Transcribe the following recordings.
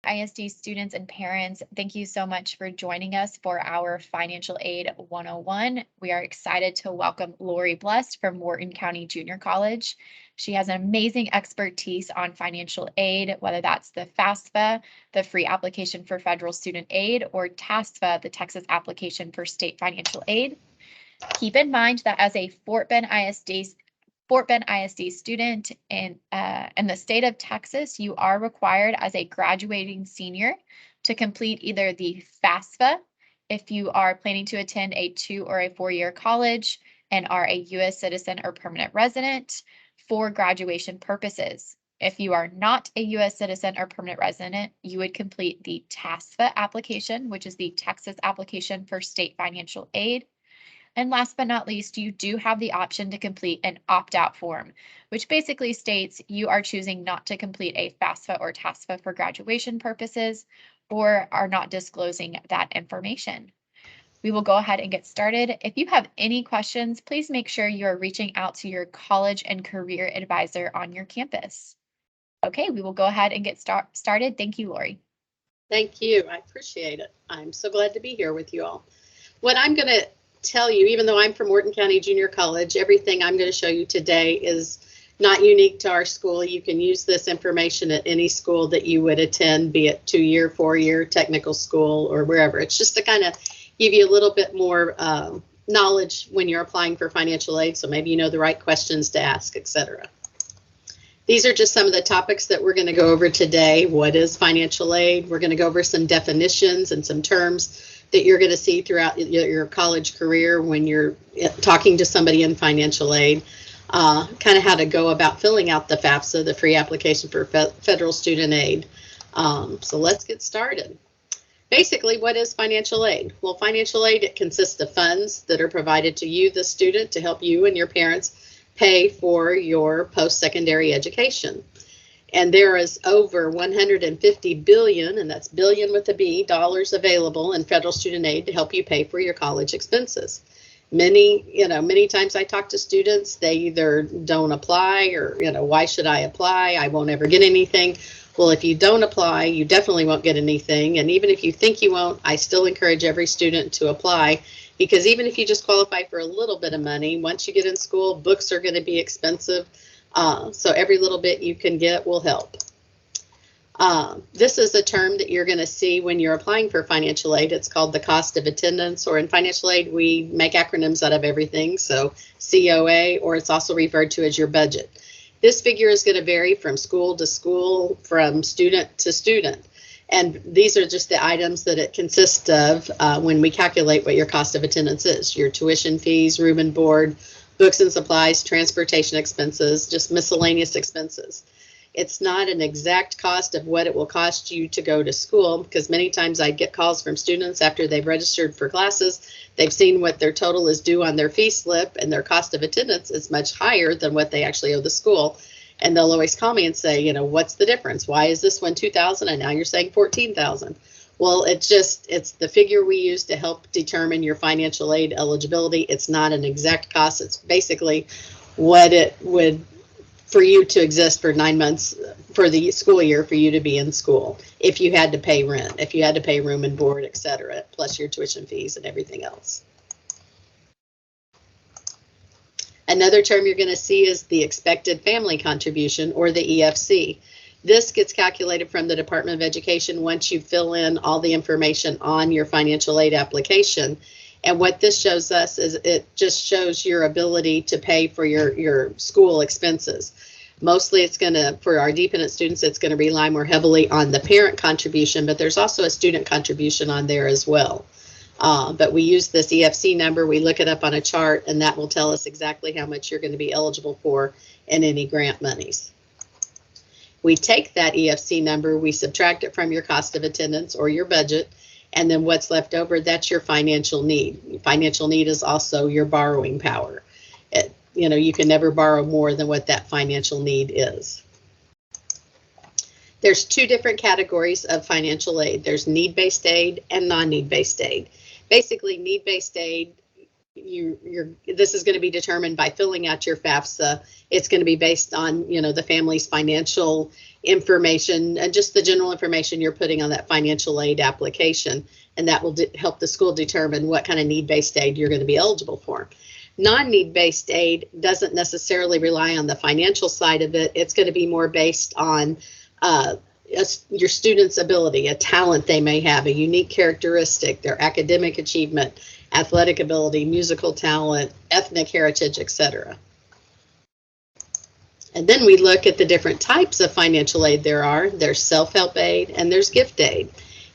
ISD students and parents, thank you so much for joining us for our Financial Aid 101. We are excited to welcome Lori Blest from Wharton County Junior College. She has an amazing expertise on financial aid, whether that's the FAFSA, the free application for federal student aid, or TASFA, the Texas application for state financial aid. Keep in mind that as a Fort Bend ISD student in the state of Texas, you are required as a graduating senior to complete either the FAFSA if you are planning to attend a 2 or a 4-year college and are a U.S. citizen or permanent resident for graduation purposes. If you are not a U.S. citizen or permanent resident, you would complete the TASFA application, which is the Texas application for state financial aid. And last but not least, you do have the option to complete an opt-out form, which basically states you are choosing not to complete a FAFSA or TASFA for graduation purposes or are not disclosing that information. We will go ahead and get started. If you have any questions, please make sure you are reaching out to your college and career advisor on your campus. Okay, we will go ahead and get started. Thank you, Lori. Thank you. I appreciate it. I'm so glad to be here with you all. What I'm going to tell you, even though I'm from Wharton County Junior College, everything I'm going to show you today is not unique to our school. You can use this information at any school that you would attend, be it 2-year, 4-year technical school or wherever. It's just to kind of give you a little bit more knowledge when you're applying for financial aid, so maybe you know the right questions to ask, etc. These are just some of the topics that we're going to go over today. What is financial aid? We're going to go over some definitions and some terms that you're going to see throughout your college career when you're talking to somebody in financial aid, kind of how to go about filling out the FAFSA, the free application for federal student aid. So let's get started. Basically, what is financial aid? Well, financial aid, it consists of funds that are provided to you, the student, to help you and your parents pay for your post-secondary education. And there is over 150 billion, and that's billion with a B, dollars available in federal student aid to help you pay for your college expenses. Many times I talk to students, they either don't apply or, why should I apply? I won't ever get anything. Well, if you don't apply, you definitely won't get anything. And even if you think you won't, I still encourage every student to apply, because even if you just qualify for a little bit of money, once you get in school, books are going to be expensive. So every little bit you can get will help. This is a term that you're going to see when you're applying for financial aid. It's called the cost of attendance, or in financial aid, we make acronyms out of everything. So COA, or it's also referred to as your budget. This figure is going to vary from school to school, from student to student. And these are just the items that it consists of when we calculate what your cost of attendance is. Your tuition fees, room and board, books and supplies, transportation expenses, just miscellaneous expenses. It's not an exact cost of what it will cost you to go to school, because many times I get calls from students after they've registered for classes. They've seen what their total is due on their fee slip, and their cost of attendance is much higher than what they actually owe the school. And they'll always call me and say, what's the difference? Why is this one $2,000 and now you're saying $14,000? Well, it's the figure we use to help determine your financial aid eligibility. It's not an exact cost. It's basically what it would for you to exist for 9 months for the school year for you to be in school, if you had to pay rent, if you had to pay room and board, etc., plus your tuition fees and everything else. Another term you're going to see is the expected family contribution, or the EFC. This gets calculated from the Department of Education once you fill in all the information on your financial aid application. And what this shows us is it just shows your ability to pay for your school expenses. Mostly it's going to, for our dependent students, it's going to rely more heavily on the parent contribution, but there's also a student contribution on there as well. But we use this EFC number, we look it up on a chart, and that will tell us exactly how much you're going to be eligible for in any grant monies. We take that EFC number, we subtract it from your cost of attendance or your budget, and then what's left over, that's your financial need. Financial need is also your borrowing power. You can never borrow more than what that financial need is. There's two different categories of financial aid. There's need-based aid and non-need-based aid. Basically, need-based aid this is going to be determined by filling out your FAFSA. It's going to be based on, the family's financial information and just the general information you're putting on that financial aid application. And that will help the school determine what kind of need-based aid you're going to be eligible for. Non-need-based aid doesn't necessarily rely on the financial side of it. It's going to be more based on your student's ability, a talent they may have, a unique characteristic, their academic achievement, athletic ability, musical talent, ethnic heritage, etc. And then we look at the different types of financial aid there are. There's self-help aid and there's gift aid.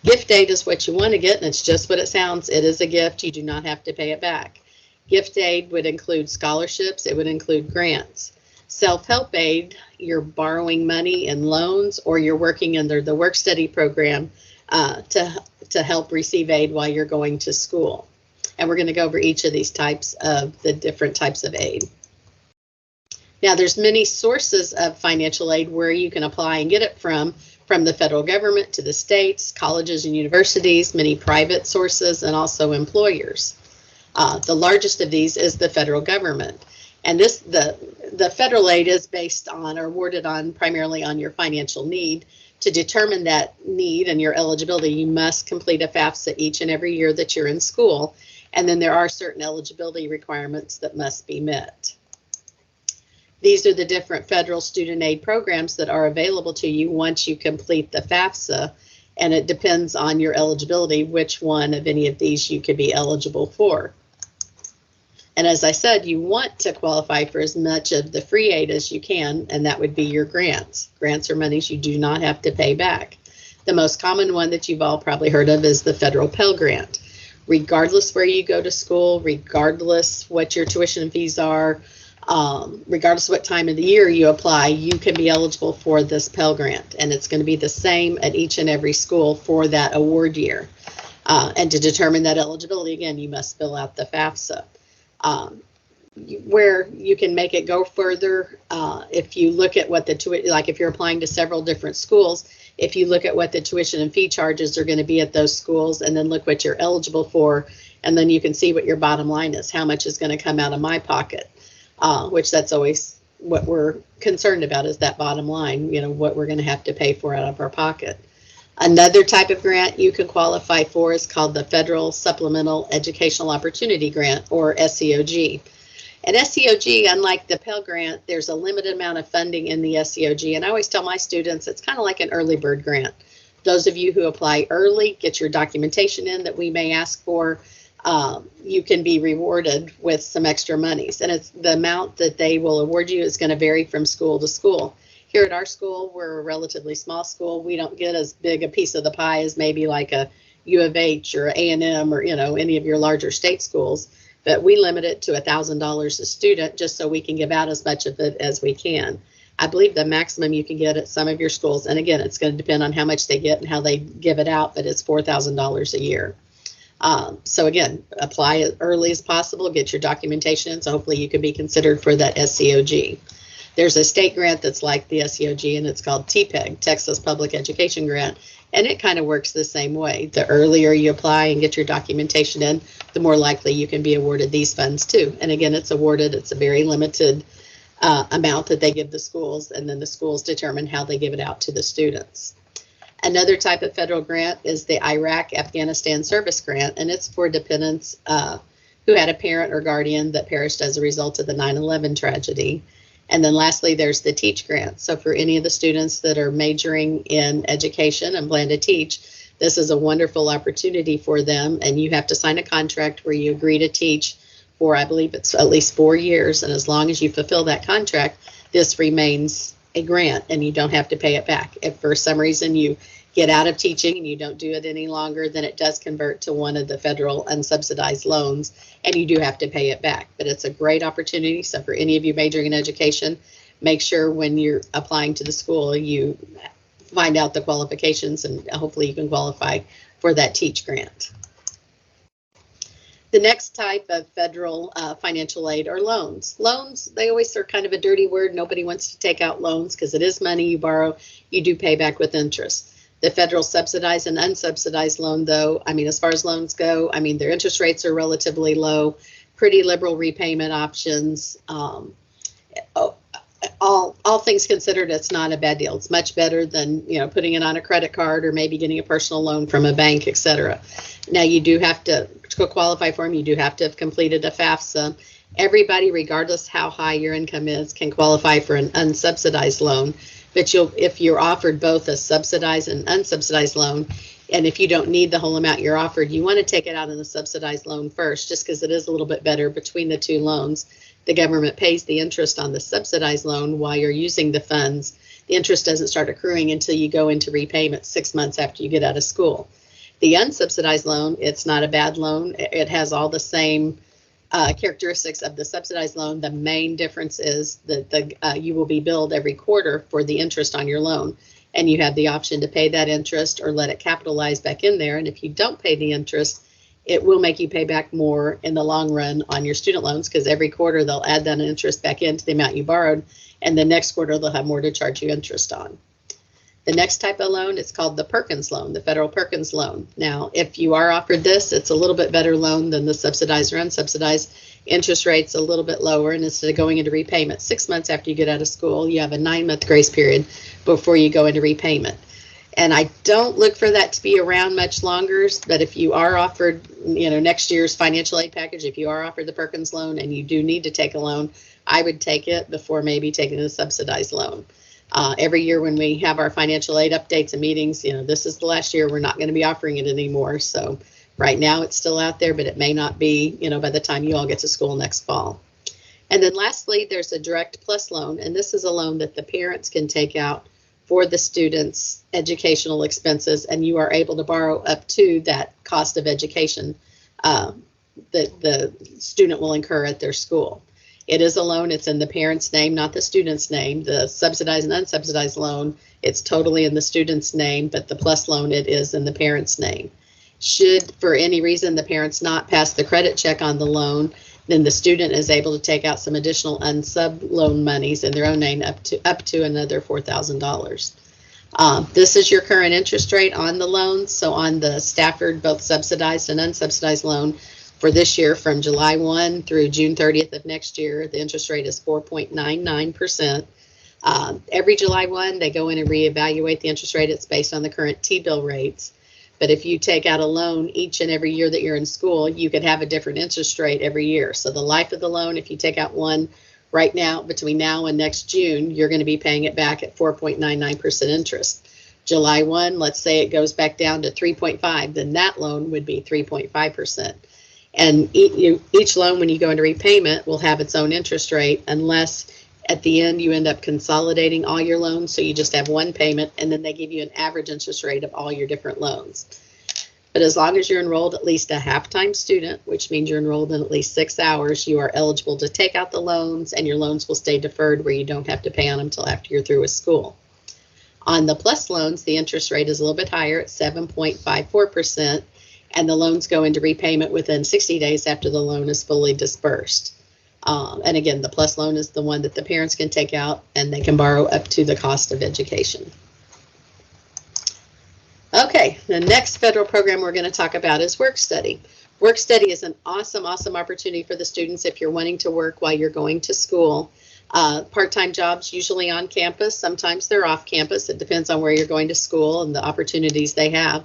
Gift aid is what you want to get, and it's just what it sounds. It is a gift. You do not have to pay it back. Gift aid would include scholarships. It would include grants. Self-help aid, you're borrowing money in loans, or you're working under the work-study program to help receive aid while you're going to school. And we're going to go over each of these types of the different types of aid. Now, there's many sources of financial aid where you can apply and get it from the federal government to the states, colleges and universities, many private sources, and also employers. The largest of these is the federal government. And the federal aid is based on or awarded on primarily on your financial need. To determine that need and your eligibility, you must complete a FAFSA each and every year that you're in school. And then there are certain eligibility requirements that must be met. These are the different federal student aid programs that are available to you once you complete the FAFSA. And it depends on your eligibility, which one of any of these you could be eligible for. And as I said, you want to qualify for as much of the free aid as you can, and that would be your grants. Grants are monies you do not have to pay back. The most common one that you've all probably heard of is the federal Pell Grant. Regardless where you go to school, regardless what your tuition and fees are, regardless of what time of the year you apply, you can be eligible for this Pell Grant. And it's going to be the same at each and every school for that award year. And to determine that eligibility, again, you must fill out the FAFSA. Where you can make it go further, if you look at what like if you're applying to several different schools, if you look at what the tuition and fee charges are going to be at those schools, and then look what you're eligible for, and then you can see what your bottom line is, how much is going to come out of my pocket, which that's always what we're concerned about, is that bottom line, what we're going to have to pay for out of our pocket. Another type of grant you can qualify for is called the Federal Supplemental Educational Opportunity Grant, or SEOG. And SEOG, unlike the Pell Grant, there's a limited amount of funding in the SEOG. And I always tell my students it's kind of like an early bird grant. Those of you who apply early, get your documentation in that we may ask for, you can be rewarded with some extra monies. And it's the amount that they will award you is going to vary from school to school. Here at our school, we're a relatively small school. We don't get as big a piece of the pie as maybe like a U of H or A&M or, any of your larger state schools. But we limit it to $1,000 a student just so we can give out as much of it as we can. I believe the maximum you can get at some of your schools, and again, it's going to depend on how much they get and how they give it out, but it's $4,000 a year. So again, apply as early as possible, get your documentation in, so hopefully you can be considered for that SEOG. There's a state grant that's like the SEOG, and it's called TPEG, Texas Public Education Grant, and it kind of works the same way. The earlier you apply and get your documentation in, the more likely you can be awarded these funds too. And again, it's a very limited amount that they give the schools, and then the schools determine how they give it out to the students. Another type of federal grant is the Iraq-Afghanistan Service Grant, and it's for dependents who had a parent or guardian that perished as a result of the 9/11 tragedy. And then lastly, there's the TEACH grant. So for any of the students that are majoring in education and plan to teach, this is a wonderful opportunity for them. And you have to sign a contract where you agree to teach for, I believe it's at least 4 years. And as long as you fulfill that contract, this remains a grant and you don't have to pay it back. If for some reason you get out of teaching and you don't do it any longer, then it does convert to one of the federal unsubsidized loans, and you do have to pay it back. But it's a great opportunity. So for any of you majoring in education, make sure when you're applying to the school, you find out the qualifications, and hopefully you can qualify for that TEACH grant. The next type of federal financial aid are loans. Loans, they always are kind of a dirty word. Nobody wants to take out loans because it is money you borrow. You do pay back with interest. The federal subsidized and unsubsidized loan, though, as far as loans go, their interest rates are relatively low. pretty liberal repayment options. All things considered, it's not a bad deal. It's much better than, putting it on a credit card or maybe getting a personal loan from a bank, etc. Now, you do have to qualify for them. You do have to have completed a FAFSA. Everybody, regardless how high your income is, can qualify for an unsubsidized loan. But if you're offered both a subsidized and unsubsidized loan, and if you don't need the whole amount you're offered, you want to take it out in the subsidized loan first, just because it is a little bit better between the two loans. The government pays the interest on the subsidized loan while you're using the funds. The interest doesn't start accruing until you go into repayment 6 months after you get out of school. The unsubsidized loan, it's not a bad loan. It has all the same characteristics of the subsidized loan. The main difference is that you will be billed every quarter for the interest on your loan, and you have the option to pay that interest or let it capitalize back in there. And if you don't pay the interest, it will make you pay back more in the long run on your student loans, because every quarter they'll add that interest back into the amount you borrowed, and the next quarter they'll have more to charge you interest on. The next type of loan, it's called the Perkins loan, the federal Perkins loan. Now, if you are offered this, it's a little bit better loan than the subsidized or unsubsidized. Interest rate's a little bit lower, and instead of going into repayment 6 months after you get out of school, you have a 9-month grace period before you go into repayment. And I don't look for that to be around much longer, but if you are offered, next year's financial aid package, if you are offered the Perkins loan and you do need to take a loan, I would take it before maybe taking a subsidized loan. Every year when we have our financial aid updates and meetings, this is the last year we're not going to be offering it anymore. So right now it's still out there, but it may not be, by the time you all get to school next fall. And then lastly, there's a direct plus loan, and this is a loan that the parents can take out for the student's educational expenses, and you are able to borrow up to that cost of education that the student will incur at their school. It is a loan. It's in the parent's name, not the student's name. The subsidized and unsubsidized loan, it's totally in the student's name, but the plus loan, it is in the parent's name. Should, for any reason, the parents not pass the credit check on the loan, then the student is able to take out some additional unsub loan monies in their own name up to another $4,000. This is your current interest rate on the loans. So on the Stafford, both subsidized and unsubsidized loan for this year, from July 1 through June 30th of next year, the interest rate is 4.99%. Every July 1, they go in and reevaluate the interest rate. It's based on the current T-bill rates. But if you take out a loan each and every year that you're in school, you could have a different interest rate every year. So the life of the loan, if you take out one right now, between now and next June, you're going to be paying it back at 4.99% interest. July 1, let's say it goes back down to 3.5, then that loan would be 3.5%. And each loan, when you go into repayment, will have its own interest rate, unless at the end you end up consolidating all your loans, so you just have one payment, and then they give you an average interest rate of all your different loans. But as long as you're enrolled at least a half-time student, which means you're enrolled in at least 6 hours, you are eligible to take out the loans, and your loans will stay deferred where you don't have to pay on them until after you're through with school. On the plus loans, the interest rate is a little bit higher at 7.54%, and the loans go into repayment within 60 days after the loan is fully dispersed. And again, the plus loan is the one that the parents can take out, and they can borrow up to the cost of education. Okay, the next federal program we're going to talk about is work study. Work study is an awesome opportunity for the students if you're wanting to work while you're going to school. Part-time jobs, usually on campus. Sometimes they're off campus. It depends on where you're going to school and the opportunities they have.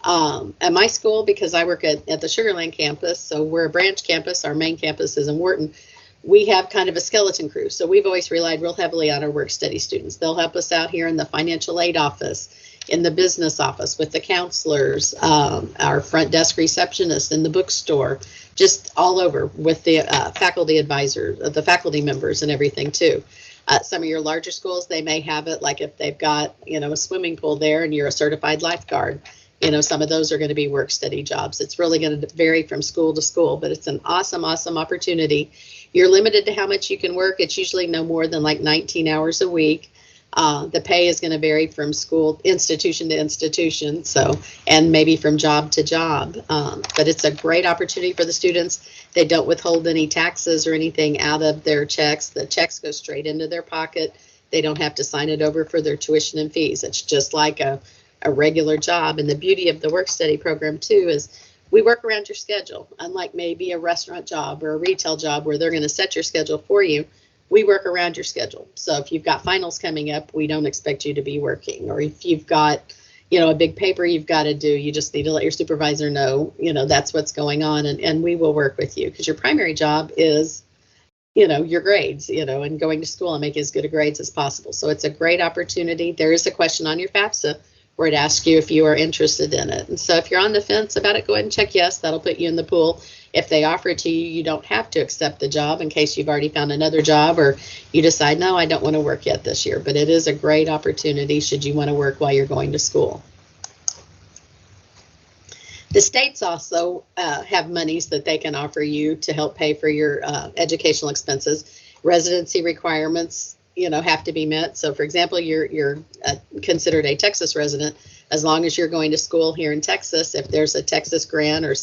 At my school, because I work at the Sugar Land campus, so we're a branch campus, our main campus is in Wharton, we have kind of a skeleton crew. So we've always relied real heavily on our work study students. They'll help us out here in the financial aid office, in the business office, with the counselors, our front desk receptionist in the bookstore, just all over with the faculty advisors, the faculty members and everything too. Some of your larger schools, they may have it like if they've got, a swimming pool there and you're a certified lifeguard. Some of those are going to be work study jobs. It's really going to vary from school to school, but it's an awesome opportunity. You're limited to how much you can work. It's usually no more than like 19 hours a week. The pay is going to vary from school, institution to institution, and maybe from job to job. But it's a great opportunity for the students. They don't withhold any taxes or anything out of their checks. The checks go straight into their pocket. They don't have to sign it over for their tuition and fees. It's just like a regular job. And the beauty of the work study program too is We work around your schedule, unlike maybe a restaurant job or a retail job where they're going to set your schedule for you. We work around your schedule. So if you've got finals coming up, we don't expect you to be working. Or if you've got, a big paper you've got to do, you just need to let your supervisor know, that's what's going on, and we will work with you, because your primary job is, your grades, and going to school and making as good a grades as possible. So it's a great opportunity. There is a question on your FAFSA where it asks you if you are interested in it. And so if you're on the fence about it, go ahead and check yes. That'll put you in the pool. If they offer it to you, you don't have to accept the job in case you've already found another job, or you decide, no, I don't want to work yet this year. But it is a great opportunity should you want to work while you're going to school. The states also have monies that they can offer you to help pay for your educational expenses. Residency requirements, have to be met. So for example, you're considered a Texas resident as long as you're going to school here in Texas. If there's a Texas grant or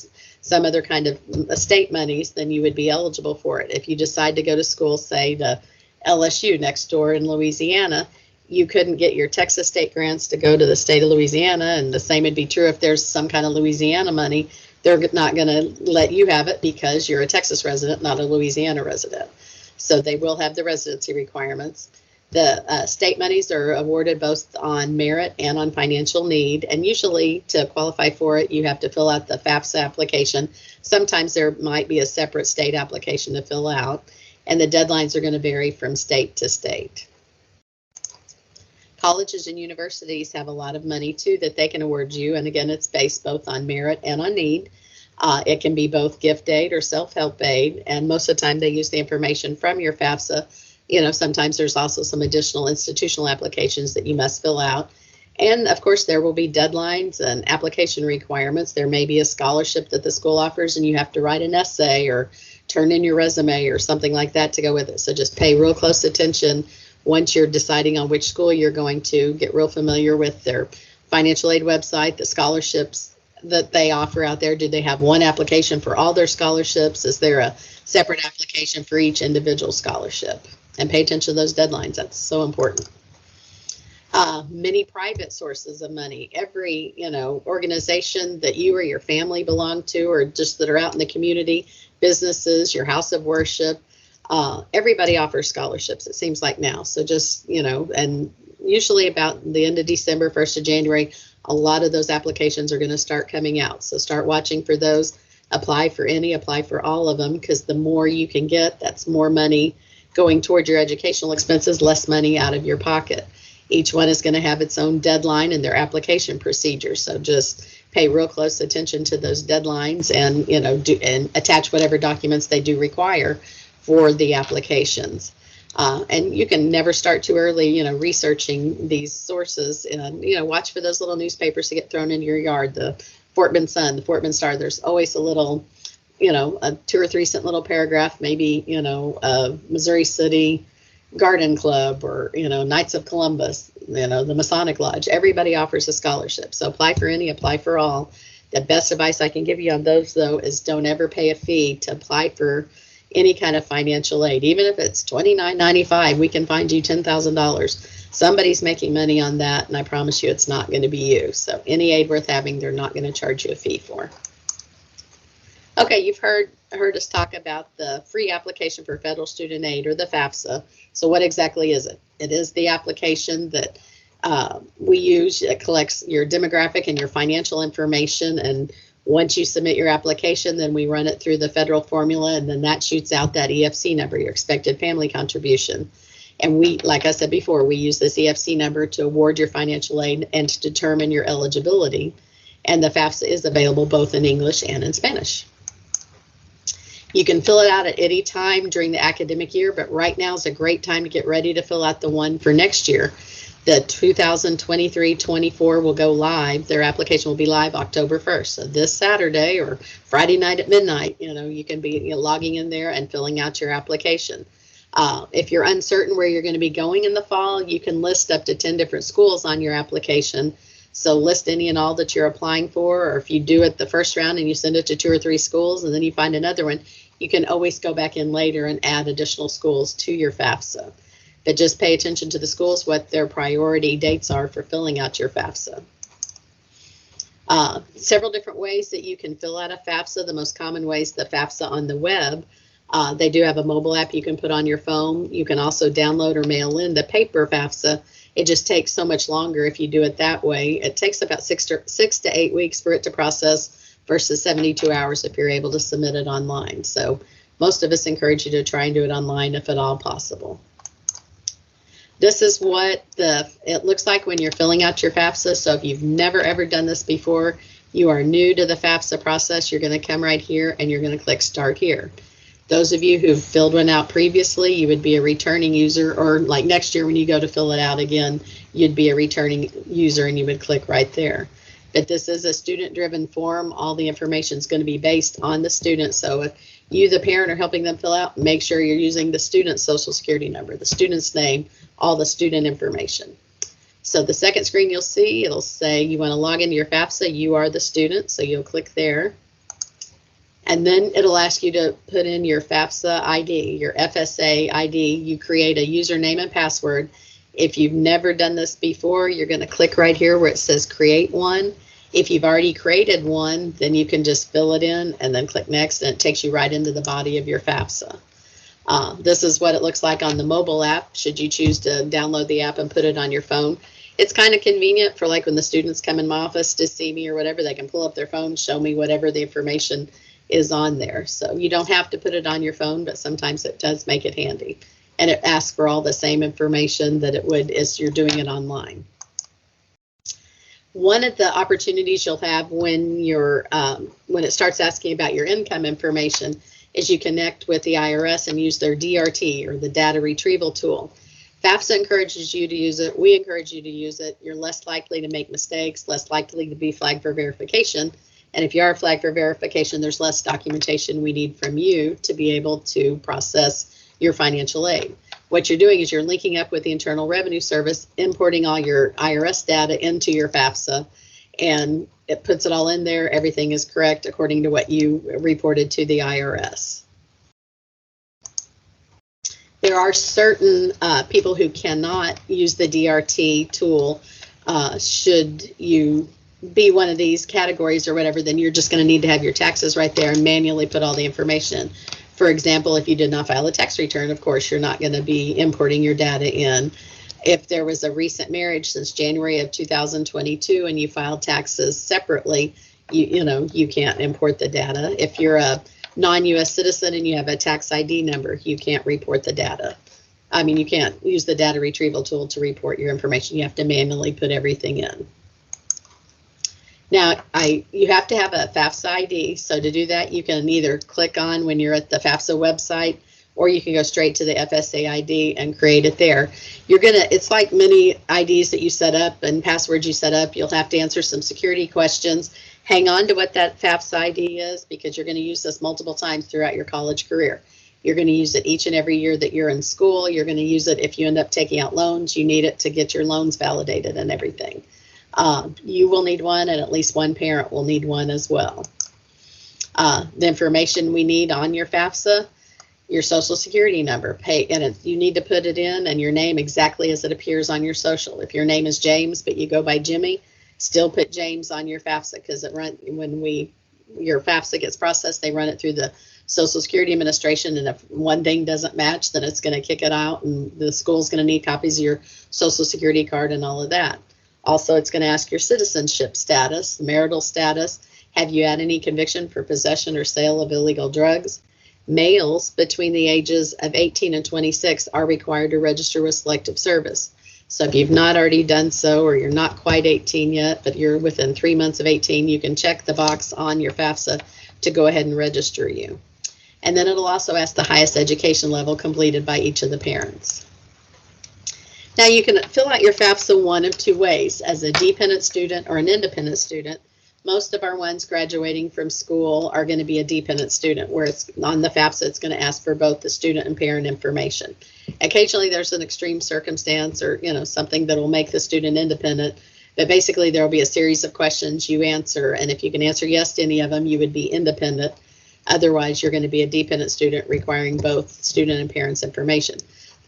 some other kind of state monies, then you would be eligible for it. If you decide to go to school, say to LSU next door in Louisiana, you couldn't get your Texas state grants to go to the state of Louisiana, and the same would be true if there's some kind of Louisiana money. They're not going to let you have it because you're a Texas resident, not a Louisiana resident. So they will have the residency requirements. The state monies are awarded both on merit and on financial need, and usually to qualify for it, you have to fill out the FAFSA application. Sometimes there might be a separate state application to fill out, and the deadlines are going to vary from state to state. Colleges and universities have a lot of money too that they can award you, and again, it's based both on merit and on need. It can be both gift aid or self-help aid, and most of the time they use the information from your FAFSA. Sometimes there's also some additional institutional applications that you must fill out. And of course, there will be deadlines and application requirements. There may be a scholarship that the school offers and you have to write an essay or turn in your resume or something like that to go with it. So just pay real close attention once you're deciding on which school you're going to. Get real familiar with their financial aid website, the scholarships that they offer out there. Do they have one application for all their scholarships? Is there a separate application for each individual scholarship? And pay attention to those deadlines. That's so important. Many private sources of money. Every organization that you or your family belong to, or just that are out in the community, businesses, your house of worship, everybody offers scholarships, it seems like now. So just, and usually about the end of December, 1st of January, a lot of those applications are going to start coming out. So start watching for those. Apply for any, apply for all of them, because the more you can get, that's more money going towards your educational expenses, less money out of your pocket. Each one is going to have its own deadline and their application procedure. So just pay real close attention to those deadlines, and and attach whatever documents they do require for the applications. And you can never start too early, researching these sources, and watch for those little newspapers to get thrown into your yard. The Fort Bend Sun, the Fort Bend Star. There's always a little, a 2 or 3 cent little paragraph, maybe, Missouri City Garden Club, or, Knights of Columbus, the Masonic Lodge. Everybody offers a scholarship. So apply for any, apply for all. The best advice I can give you on those, though, is don't ever pay a fee to apply for any kind of financial aid. Even if it's $29.95, we can find you $10,000. Somebody's making money on that, and I promise you it's not going to be you. So any aid worth having, they're not going to charge you a fee for. Okay, you've heard us talk about the free application for federal student aid, or the FAFSA. So what exactly is it? It is the application that we use. It collects your demographic and your financial information, and once you submit your application, then we run it through the federal formula, and then that shoots out that EFC number, your expected family contribution. And we, like I said before, we use this EFC number to award your financial aid and to determine your eligibility. And the FAFSA is available both in English and in Spanish. You can fill it out at any time during the academic year, but right now is a great time to get ready to fill out the one for next year. The 2023-24 will go live. Their application will be live October 1st. So this Saturday or Friday night at midnight, you can be logging in there and filling out your application. If you're uncertain where you're going to be going in the fall, you can list up to 10 different schools on your application. So list any and all that you're applying for, or if you do it the first round and you send it to 2 or 3 schools and then you find another one, you can always go back in later and add additional schools to your FAFSA. But just pay attention to the schools, what their priority dates are for filling out your FAFSA. Several different ways that you can fill out a FAFSA. The most common way is the FAFSA on the web. They do have a mobile app you can put on your phone. You can also download or mail in the paper FAFSA. It just takes so much longer if you do it that way. It takes about 6 to 8 weeks for it to process versus 72 hours if you're able to submit it online. So most of us encourage you to try and do it online if at all possible. This is what it looks like when you're filling out your FAFSA. So if you've never ever done this before, you are new to the FAFSA process, you're going to come right here and you're going to click Start Here. Those of you who've filled one out previously, you would be a returning user, or like next year when you go to fill it out again, you'd be a returning user and you would click right there. But this is a student-driven form. All the information is going to be based on the student. So if you, the parent, are helping them fill out, make sure you're using the student's social security number, the student's name, all the student information. So the second screen you'll see, it'll say you want to log into your FAFSA, you are the student, so you'll click there. And then it'll ask you to put in your FAFSA ID, your FSA ID. You create a username and password. If you've never done this before, you're going to click right here where it says create one. If you've already created one, then you can just fill it in and then click next, and it takes you right into the body of your FAFSA. This is what it looks like on the mobile app, should you choose to download the app and put it on your phone. It's kind of convenient for like when the students come in my office to see me or whatever, they can pull up their phone, show me whatever the information is on there. So you don't have to put it on your phone, but sometimes it does make it handy. And it asks for all the same information that it would as you're doing it online. One of the opportunities you'll have when it starts asking about your income information is you connect with the IRS and use their DRT, or the data retrieval tool. FAFSA encourages you to use it. We encourage you to use it. You're less likely to make mistakes, less likely to be flagged for verification. And if you are flagged for verification, there's less documentation we need from you to be able to process your financial aid. What you're doing is you're linking up with the Internal Revenue Service, importing all your IRS data into your FAFSA, and it puts it all in there. Everything is correct according to what you reported to the IRS. There are certain people who cannot use the DRT tool. Should you be one of these categories or whatever, then you're just going to need to have your taxes right there and manually put all the information in. For example, if you did not file a tax return, of course, you're not going to be importing your data in. If there was a recent marriage since January of 2022 and you filed taxes separately, you can't import the data. If you're a non-US citizen and you have a tax ID number, you can't report the data. I mean, you can't use the data retrieval tool to report your information. You have to manually put everything in. Now, you have to have a FAFSA ID. So to do that, you can either click on when you're at the FAFSA website, or you can go straight to the FSA ID and create it there. It's like many IDs that you set up and passwords you set up. You'll have to answer some security questions. Hang on to what that FAFSA ID is, because you're going to use this multiple times throughout your college career. You're going to use it each and every year that you're in school. You're going to use it if you end up taking out loans. You need it to get your loans validated and everything. You will need one, and at least one parent will need one as well. The information we need on your FAFSA, your social security number, you need to put it in, and your name exactly as it appears on your social. If your name is James, but you go by Jimmy, still put James on your FAFSA, because your FAFSA gets processed, they run it through the Social Security Administration, and if one thing doesn't match, then it's going to kick it out, and the school's going to need copies of your social security card and all of that. Also, it's going to ask your citizenship status, marital status. Have you had any conviction for possession or sale of illegal drugs? Males between the ages of 18 and 26 are required to register with Selective Service. So if you've not already done so, or you're not quite 18 yet, but you're within 3 months of 18, you can check the box on your FAFSA to go ahead and register you. And then it'll also ask the highest education level completed by each of the parents. Now, you can fill out your FAFSA one of two ways, as a dependent student or an independent student. Most of our ones graduating from school are going to be a dependent student, where it's on the FAFSA, it's going to ask for both the student and parent information. Occasionally, there's an extreme circumstance or something that will make the student independent, but basically there will be a series of questions you answer, and if you can answer yes to any of them, you would be independent. Otherwise, you're going to be a dependent student requiring both student and parents information.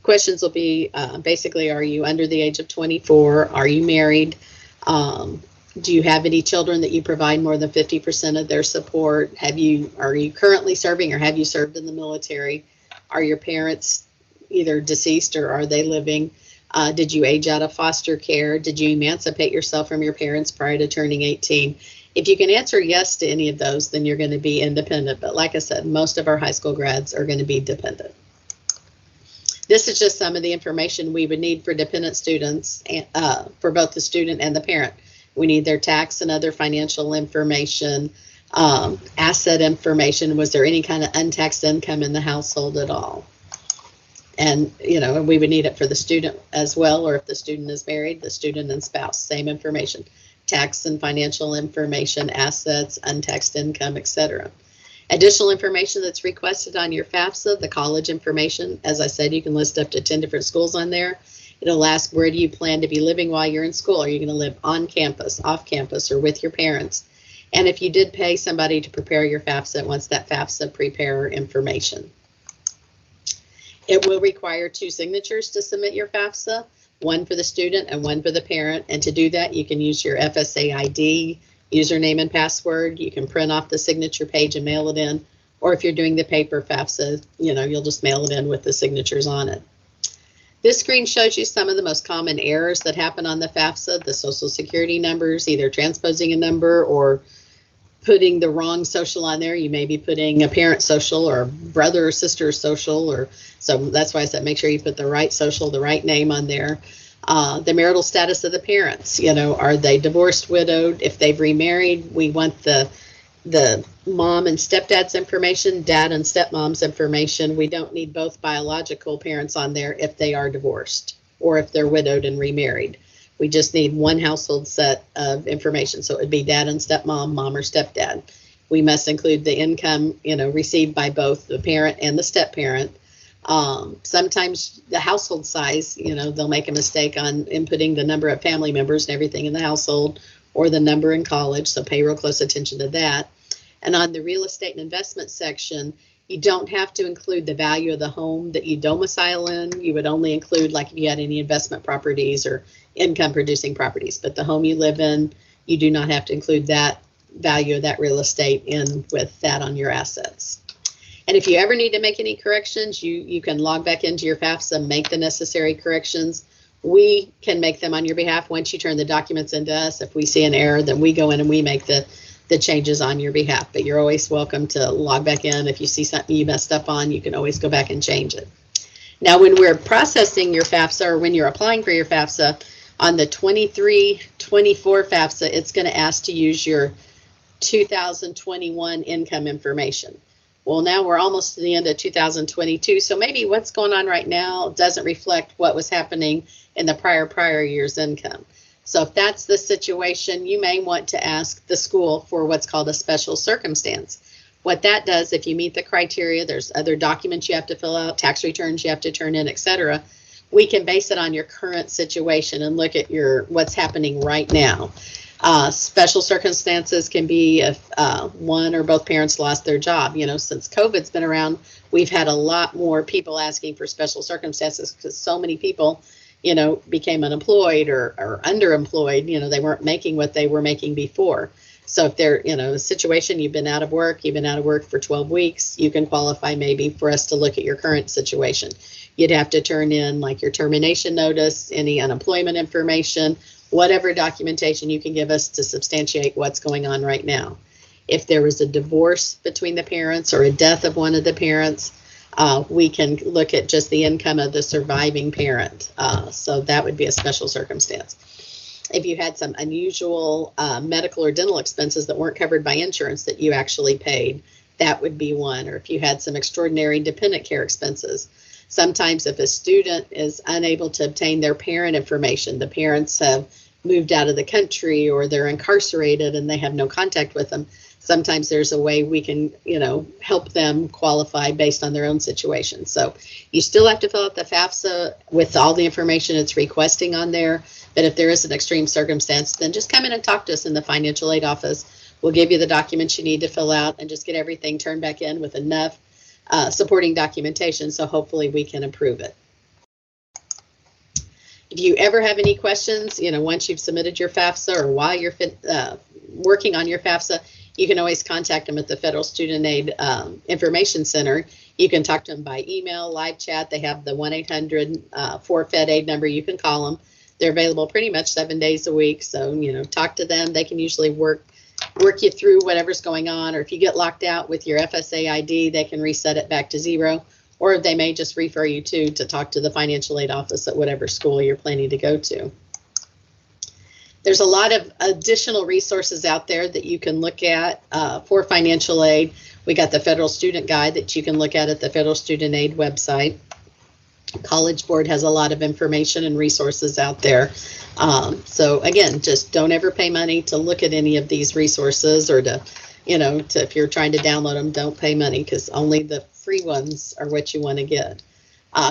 Questions will be basically, are you under the age of 24? Are you married? Do you have any children that you provide more than 50% of their support? Are you currently serving, or have you served in the military? Are your parents either deceased or are they living? Did you age out of foster care? Did you emancipate yourself from your parents prior to turning 18? If you can answer yes to any of those, then you're going to be independent. But like I said, most of our high school grads are going to be dependent. This is just some of the information we would need for dependent students, for both the student and the parent. We need their tax and other financial information, asset information. Was there any kind of untaxed income in the household at all? And, we would need it for the student as well, or if the student is married, the student and spouse, same information. Tax and financial information, assets, untaxed income, etc. Additional information that's requested on your FAFSA, the college information. As I said, you can list up to 10 different schools on there. It'll ask, where do you plan to be living while you're in school? Are you going to live on campus, off campus, or with your parents? And if you did pay somebody to prepare your FAFSA, it wants that FAFSA preparer information. It will require 2 signatures to submit your FAFSA, one for the student and one for the parent. And to do that, you can use your FSA ID, username and password. You can print off the signature page and mail it in. Or if you're doing the paper FAFSA, you'll just mail it in with the signatures on it. This screen shows you some of the most common errors that happen on the FAFSA, the social security numbers, either transposing a number or putting the wrong social on there. You may be putting a parent social or brother or sister social, so that's why I said make sure you put the right social, the right name on there. The marital status of the parents, are they divorced, widowed? If they've remarried, we want the mom and stepdad's information, dad and stepmom's information. We don't need both biological parents on there if they are divorced or if they're widowed and remarried. We just need one household set of information. So it would be dad and stepmom, mom or stepdad. We must include the income, received by both the parent and the step parent. Sometimes the household size, they'll make a mistake on inputting the number of family members and everything in the household, or the number in college. So pay real close attention to that. And on the real estate and investment section, you don't have to include the value of the home that you domicile in. You would only include, like, if you had any investment properties or income producing properties, but the home you live in, you do not have to include that value of that real estate in with that on your assets. And if you ever need to make any corrections, you can log back into your FAFSA, make the necessary corrections. We can make them on your behalf. Once you turn the documents into us, if we see an error, then we go in and we make the changes on your behalf. But you're always welcome to log back in. If you see something you messed up on, you can always go back and change it. Now, when we're processing your FAFSA, or when you're applying for your FAFSA, on the 23-24 FAFSA, it's going to ask to use your 2021 income information. Well, now we're almost to the end of 2022, so maybe what's going on right now doesn't reflect what was happening in the prior year's income. So if that's the situation, you may want to ask the school for what's called a special circumstance. What that does, if you meet the criteria, there's other documents you have to fill out, tax returns you have to turn in, etc. We can base it on your current situation and look at what's happening right now. Special circumstances can be if one or both parents lost their job. Since COVID's been around, we've had a lot more people asking for special circumstances because so many people, became unemployed or underemployed. They weren't making what they were making before. So if they're, a situation, you've been out of work for 12 weeks, you can qualify maybe for us to look at your current situation. You'd have to turn in like your termination notice, any unemployment information, whatever documentation you can give us to substantiate what's going on right now. If there was a divorce between the parents or a death of one of the parents, we can look at just the income of the surviving parent. So that would be a special circumstance. If you had some unusual medical or dental expenses that weren't covered by insurance that you actually paid, that would be one. Or if you had some extraordinary dependent care expenses. Sometimes if a student is unable to obtain their parent information, the parents have moved out of the country or they're incarcerated and they have no contact with them, sometimes there's a way we can, help them qualify based on their own situation. So you still have to fill out the FAFSA with all the information it's requesting on there. But if there is an extreme circumstance, then just come in and talk to us in the financial aid office. We'll give you the documents you need to fill out and just get everything turned back in with enough supporting documentation, so hopefully we can approve it. If you ever have any questions, once you've submitted your FAFSA or while you're working on your FAFSA, you can always contact them at the Federal Student Aid Information Center. You can talk to them by email, live chat. They have the 1-800 for Fed Aid number. You can call them. They're available pretty much 7 days a week. So, talk to them. They can usually work you through whatever's going on. Or if you get locked out with your FSA ID, they can reset it back to 0. Or they may just refer you to talk to the financial aid office at whatever school you're planning to go to. There's a lot of additional resources out there that you can look at for financial aid. We got the Federal Student Guide that you can look at the Federal Student Aid website. College Board has a lot of information and resources out there. So again, just don't ever pay money to look at any of these resources, or to if you're trying to download them, don't pay money, because only the free ones are what you want to get.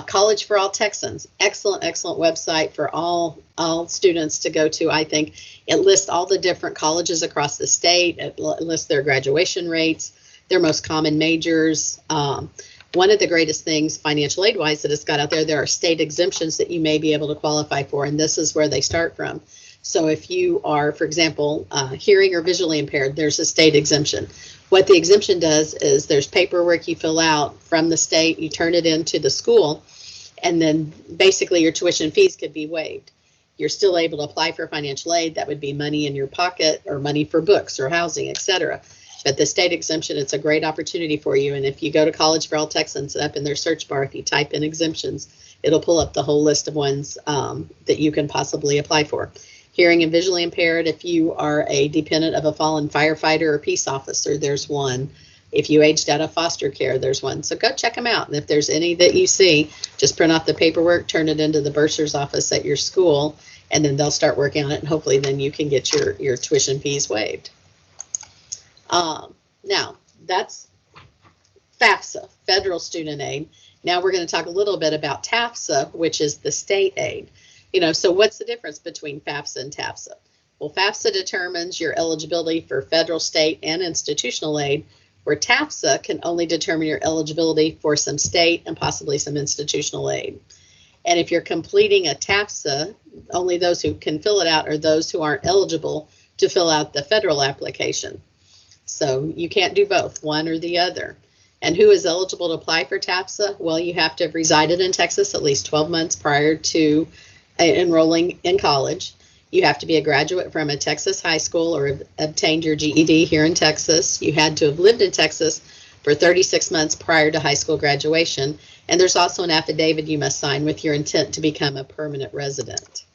College for All Texans, excellent website for all students to go to. I think it lists all the different colleges across the state. It lists their graduation rates, their most common majors. One of the greatest things financial aid wise that it's got out there are state exemptions that you may be able to qualify for, and this is where they start from. So if you are, for example, hearing or visually impaired, there's a state exemption. What the exemption does is there's paperwork you fill out from the state, you turn it into the school, and then basically your tuition fees could be waived. You're still able to apply for financial aid. That would be money in your pocket, or money for books or housing, etc. But the state exemption, it's a great opportunity for you. And if you go to College for All Texans, up in their search bar, if you type in exemptions, it'll pull up the whole list of ones that you can possibly apply for. Hearing and visually impaired, if you are a dependent of a fallen firefighter or peace officer, there's one. If you aged out of foster care, there's one. So go check them out. And if there's any that you see, just print off the paperwork, turn it into the bursar's office at your school, and then they'll start working on it. And hopefully then you can get your tuition fees waived. Now, that's FAFSA, Federal Student Aid. Now we're going to talk a little bit about TASFA, which is the state aid. So what's the difference between FAFSA and TASFA? Well, FAFSA determines your eligibility for federal, state, and institutional aid, where TASFA can only determine your eligibility for some state and possibly some institutional aid. And if you're completing a TASFA, only those who can fill it out are those who aren't eligible to fill out the federal application. So you can't do both, one or the other. And who is eligible to apply for TASFA? Well, you have to have resided in Texas at least 12 months prior to enrolling in college. You have to be a graduate from a Texas high school or have obtained your GED here in Texas. You had to have lived in Texas for 36 months prior to high school graduation. And there's also an affidavit you must sign with your intent to become a permanent resident.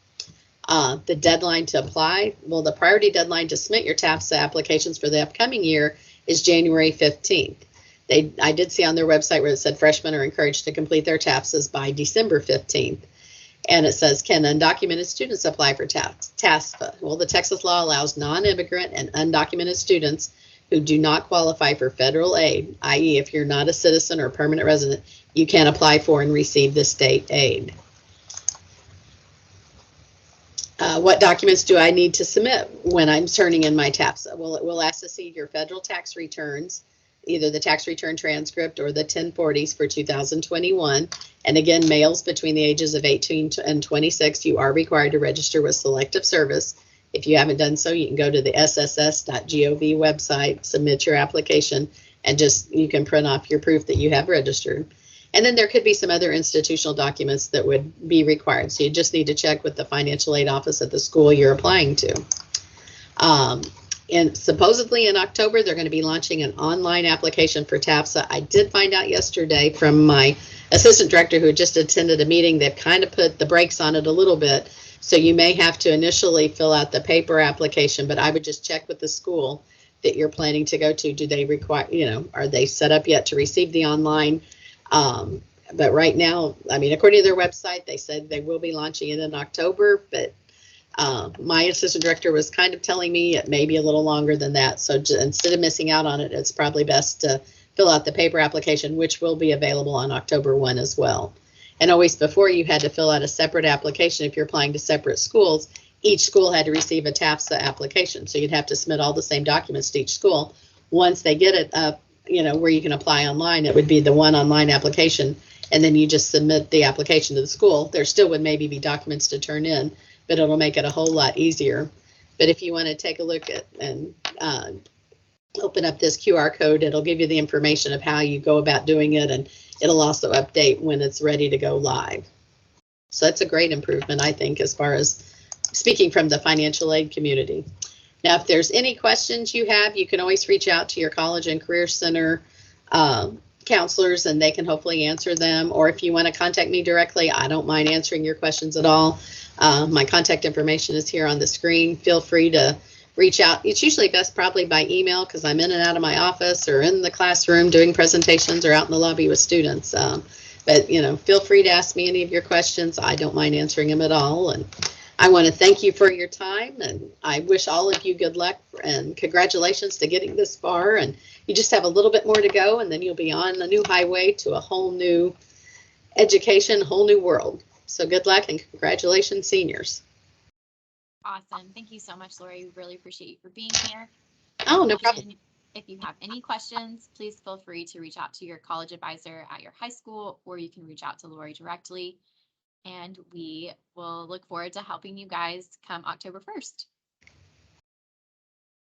The deadline to apply, well, the priority deadline to submit your TASFA applications for the upcoming year is January 15th. I did see on their website where it said freshmen are encouraged to complete their TASFAs by December 15th. And it says, can undocumented students apply for TASFA? Well, the Texas law allows non-immigrant and undocumented students who do not qualify for federal aid, i.e. if you're not a citizen or permanent resident, you can apply for and receive the state aid. What documents do I need to submit when I'm turning in my TASFA? Well, it will ask to see your federal tax returns, either the tax return transcript or the 1040s for 2021. And again, males between the ages of 18 and 26, you are required to register with Selective Service. If you haven't done so, you can go to the sss.gov website, submit your application, and you can print off your proof that you have registered. And then there could be some other institutional documents that would be required. So you just need to check with the financial aid office at the school you're applying to. And supposedly in October, they're going to be launching an online application for TASFA. I did find out yesterday from my assistant director who just attended a meeting, they've kind of put the brakes on it a little bit. So you may have to initially fill out the paper application, but I would just check with the school that you're planning to go to. Do they require, are they set up yet to receive the online? But right now, I mean, according to their website, they said they will be launching it in October, but my assistant director was kind of telling me it may be a little longer than that. So instead of missing out on it, it's probably best to fill out the paper application, which will be available on October 1 as well. And always before, you had to fill out a separate application. If you're applying to separate schools, each school had to receive a TASFA application. So you'd have to submit all the same documents to each school. Once they get it up, where you can apply online, it would be the one online application. and then you just submit the application to the school. There still would maybe be documents to turn in, but it'll make it a whole lot easier. But if you want to take a look at and open up this QR code, it'll give you the information of how you go about doing it, and it'll also update when it's ready to go live. So that's a great improvement, I think, as far as speaking from the financial aid community. Now, if there's any questions you have, you can always reach out to your College and Career Center counselors, and they can hopefully answer them. Or if you want to contact me directly, I don't mind answering your questions at all. My contact information is here on the screen. Feel free to reach out. It's usually best probably by email, because I'm in and out of my office or in the classroom doing presentations or out in the lobby with students. But, you know, feel free to ask me any of your questions. I don't mind answering them at all. And I want to thank you for your time, and I wish all of you good luck and congratulations to getting this far. And you just have a little bit more to go, and then you'll be on the new highway to a whole new education, whole new world. So good luck and congratulations, seniors. Awesome. Thank you so much, Lori. We really appreciate you for being here. Oh, no problem. If you have any questions, please feel free to reach out to your college advisor at your high school, or you can reach out to Lori directly. And we will look forward to helping you guys come October 1st.